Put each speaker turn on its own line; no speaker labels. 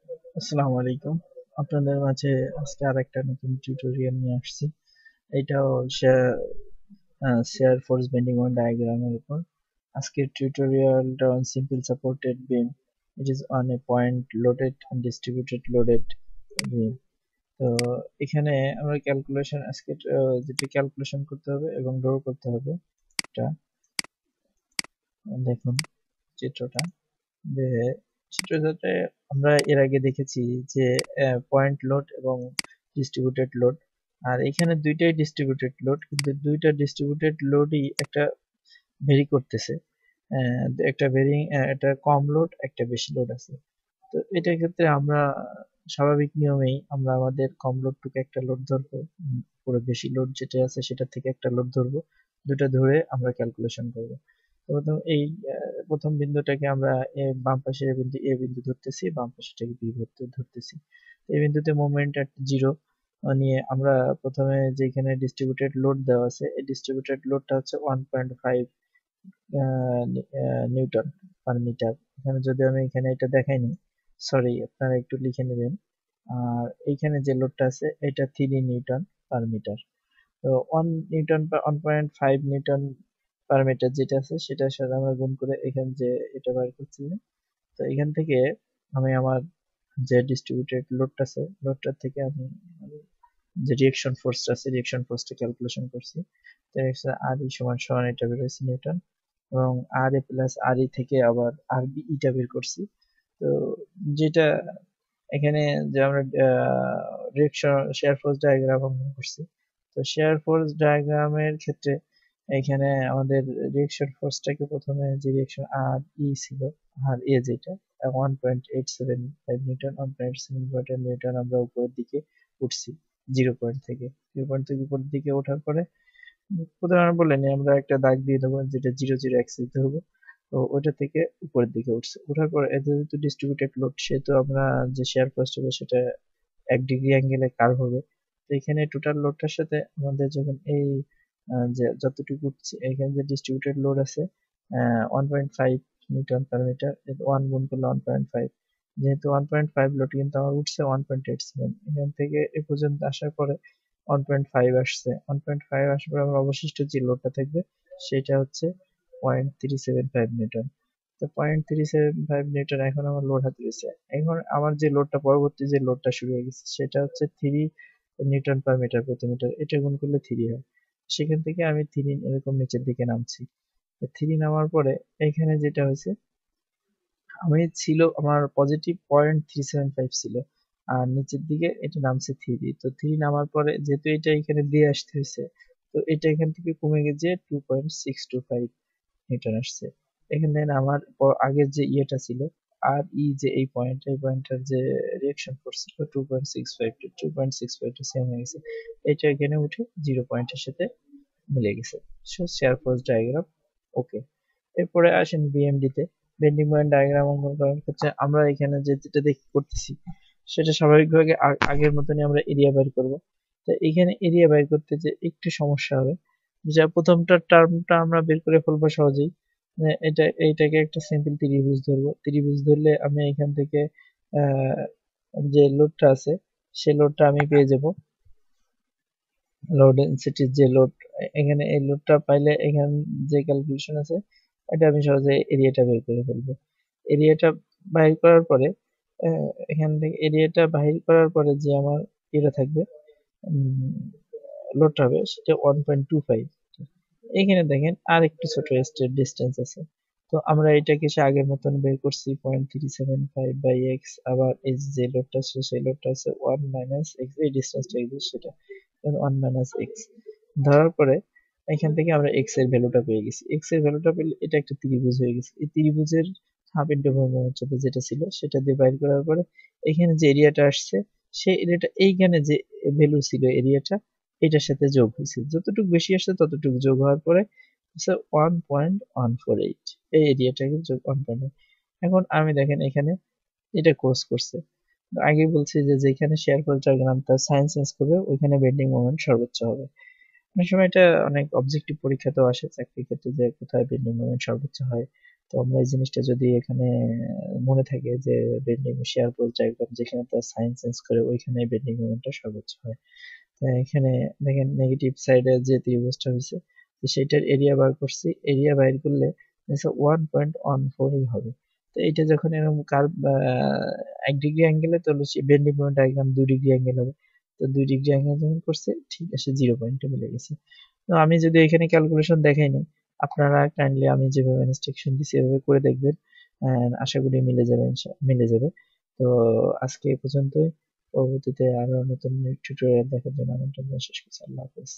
আসসালামু আলাইকুম। আপনাদের মাঝে আজকে আরেকটা নতুন টিউটোরিয়াল নিয়ে আসছি। এটাও শেয়ার ফোর্স বেন্ডিং ওয়ান ডায়াগ্রামের উপর। আজকের টিউটোরিয়ালটা on simple supported beam. It is on a point loaded and distributed loaded beam. তো এখানে আমরা ক্যালকুলেশন আজকে যেটা ক্যালকুলেশন করতে হবে এবং ড্র করতে হবে, এটা দেখুন চিত্রটা। যে চিত্রটাতে আমরা এর আগে দেখেছি যে পয়েন্ট লোড এবং ডিস্ট্রিবিউটেড লোড, আর এখানে দুইটাই ডিস্ট্রিবিউটেড লোড, কিন্তু দুইটা ডিস্ট্রিবিউটেড লোডই একটা ভেরি করতেছে। একটা ভেরি, একটা কম লোড একটা বেশি লোড আছে। তো এটার ক্ষেত্রে আমরা স্বাভাবিক নিয়মেই আমরা আমাদের কম লোডটুকু একটা লোড ধরবো, পুরো বেশি লোড যেটা আছে সেটা থেকে একটা লোড ধরবো, দুটো ধরে আমরা ক্যালকুলেশন করব। তো প্রথম এই প্রথম বিন্দুটাকে আমরা বাম পাশের বিন্দু এ বিন্দু ধরতেছি, বাম পাশেটাকে বি ধরতেছি। তো এই বিন্দুতে মোমেন্ট at জিরো নিয়ে আমরা প্রথমে যেখানে ডিস্ট্রিবিউটেড লোড দেওয়া আছে, এই ডিস্ট্রিবিউটেড লোডটা হচ্ছে 1.5 নিউটন পার মিটার। এখানে যদি আমি এখানে এটা দেখাইনি, সরি, আপনারা একটু লিখে নেবেন। আর এইখানে যে লোডটা আছে এটা 3 নিউটন পার মিটার। তো 1 নিউটন বা 1.5 নিউটন পার মিটার যেটা আছে সেটার সাথে আমরা গুণ করে এখানে যে এটা বার করছি। তো এখান থেকে আমি আমার যে ডিস্ট্রিবিউটেড লোডটা আছে লোডটার থেকে আমি যে রিয়েকশন ফোর্সটা আছে রিয়েকশন ফোর্সটা ক্যালকুলেশন করছি। তো আর ই সমান সমান এটা বের হয়েছে নিউটন, এবং আর এ প্লাস আর ই থেকে আবার আর বি ইটা বের করছি। তো যেটা এখানে যে আমরা রিয়েকশন শেয়ার ফোর্স ডায়াগ্রাম অঙ্কন করছি, তো শেয়ার ফোর্স ডায়াগ্রামের ক্ষেত্রে এখানে আমাদের রিয়েকশন ফোর্সটাকে প্রথমে যে রিয়েকশন আর ই ছিল, আর এ যেটা 1.875 নিউটন, 1.7 নিউটন আমরা উপরের দিকে উঠছি জিরো পয়েন্ট থেকে উপরের দিকে ওঠার পরে প্রথমে বললেন আমরা একটা দাগ দিয়ে দেবো যেটা 0 0 অ্যাক্সিস ধরবো। তো ওইটা থেকে উপরের দিকে উঠছে, ওঠার পর এতে যেহেতু ডিস্ট্রিবিউটেড লোড সেহেতু আমরা যে শেয়ার ফোর্স হবে সেটা 1 ডিগ্রি অ্যাঙ্গেলে কার্ভ হবে। তো এখানে টোটাল লোডটার সাথে আমাদের যখন এই যে যতটুকু উঠছে এখানে যে ডিস্ট্রিবিউটেড লোড আছে 1.5 নিউটন পার মিটার, ওয়ান গুণ করলে 1.5, যেহেতু 1.5 লোড কিন্তু আমার উঠছে 1.87, এখান থেকে এ পর্যন্ত আসার পরে 1.5 আসছে, 1.5 আসার পর আমার অবশিষ্ট যে লোডটা থাকবে সেটা হচ্ছে 0.375 নিউটন। তো 0.375 নিউটন এখন আমার লোড হাতে রয়েছে। এখন আমার যে লোডটা পরবর্তী যে লোডটা শুরু হয়ে গেছে সেটা হচ্ছে 3 নিউটন পার মিটার প্রতি মিটার, এটা গুণ করলে 3 হয়। সেখান থেকে আমি 3 এরকম নিচের দিকে নামছি। 3 নামার পরে এখানে যেটা হয়েছে, আমি ছিল আমার পজিটিভ 0.375 ছিল, আর নিচের দিকে এটা নামছে 3। তো 3 নামার পরে যেহেতু এটা এখানে দিয়ে আসতে হয়েছে, তো এটা এখান থেকে কমে গেছে 2.625 নিউটন আসছে। এখানে দেখেন আমার আগের যে ইয়েটা ছিল আর ই যে এই পয়েন্টটার যে রিয়াকশন ফোর্স ছিল 2.65 টা সেম হয়ে গেছে। এটা এখানে উঠে 0 পয়েন্টের সাথে মিলে গেছে। সো শেয়ার ফোর্স ডায়াগ্রাম ওকে। এরপরে আসেন বিএমডি তে। বেন্ডিং মোমেন্ট ডায়াগ্রাম অঙ্কন করার ক্ষেত্রে আমরা এখানে যেটা দেখতে করতেছি সেটা স্বাভাবিকভাবে আগের মতনই আমরা এরিয়া বের করব। তো এখানে এরিয়া বের করতে যে একটু সমস্যা হবে, যা প্রথমটা টার্মটা আমরা বের করে ফেলবো সহজেই। এইটাকে একটা সিম্পল ত্রিভুজ ধরবো, ত্রিভুজ ধরলে আমি এখান থেকে আহ, যে লোডটা আছে সে লোডটা আমি পেয়ে যাব। লোড ডেনসিটির যে লোড, এখানে এই লোডটা পাইলে এখানে যে ক্যালকুলেশন আছে এটা আমি সহজে এরিয়াটা বের করে ফেলবো। এরিয়াটা বাহির করার পরে এখান থেকে এরিয়াটা বাহির করার পরে যে আমার এটা থাকবে, লোডটা হবে সেটা 1.25। এখানে দেখেন আর একটু ছোট স্টেট ডিস্টেন্স আছে। তো আমরা এটাকে সে আগের মতন বের করছি 0.375/x, আবার এই যে লোডটা আছে সেই লোডটা আছে 1 - x, এই ডিস্টেন্সটা সেটা 1 - x ধরার পরে এখান থেকে আমরা এক্স এর ভ্যালুটা পেয়ে গেছি। এক্স এর ভ্যালুটা পেলে এটা একটা ত্রিভুজ হয়ে গেছে। এই ত্রিভুজের হাফ ইন্টারভ্যাল উচ্চতা যেটা ছিল সেটা দিয়ে বাইর করার পরে এখানে যে এরিয়াটা আসছে সেই এরিয়াটা এইখানে যে ভ্যালু ছিল এরিয়াটা এটার সাথে যোগ হয়েছে, যতটুকু বেশি আসছে ততটুকু যোগ হওয়ার পরে 1.148, এই এরিয়াটাকে যোগ 1.1। এখন আমি দেখেন এখানে এটা ক্রস করছে। আগে বলছি যে যেখানে শেয়ার ফোর্স ডায়াগ্রাম তার সাইন চেঞ্জ করবে ওইখানে বেন্ডিং মোমেন্ট সর্বোচ্চ হবে। অনেক সময় এটা অনেক অবজেক্টিভ পরীক্ষাতেও আসে চাকরির ক্ষেত্রে যে কোথায় বেন্ডিং মোমেন্ট সর্বোচ্চ হয়। তো আমরা এই জিনিসটা যদি এখানে মনে থাকে যে বেন্ডিং শেয়ার পোস্ট ডায়াগ্রাম যেখানে তার সাইন চেঞ্জ করে ওইখানে বেন্ডিং মোমেন্টটা সর্বোচ্চ হয়। তো এখানে দেখেন নেগেটিভ সাইডে যে ত্রিভুজটা হয়েছে তো সেটার এরিয়া বার করছি, এরিয়া বাইর করলে 1.14ই হবে। তো এইটা যখন এরকম কার্ভ 1 ডিগ্রি অ্যাঙ্গেলে তাহলে bending moment diagram 2 degree angle হবে। তো 2 ডিগ্রি অ্যাঙ্গেল যখন করছে ঠিক আছে 0 পয়েন্টে মিলে গেছে। তো আমি যদি এখানে ক্যালকুলেশন দেখাই নি, আপনারা কাইন্ডলি আমি যেভাবে ইনস্ট্রাকশন দিছি এভাবে করে দেখবেন, আশা করি মিলে যাবে, মিলে যাবে। তো আজকে এ পর্যন্তই। পরবর্তীতে আরো নতুন টিউটোরিয়াল দেখার জন্য আমন্ত্রণ জানিয়ে শেষ করছি। আল্লাহ হাফেজ।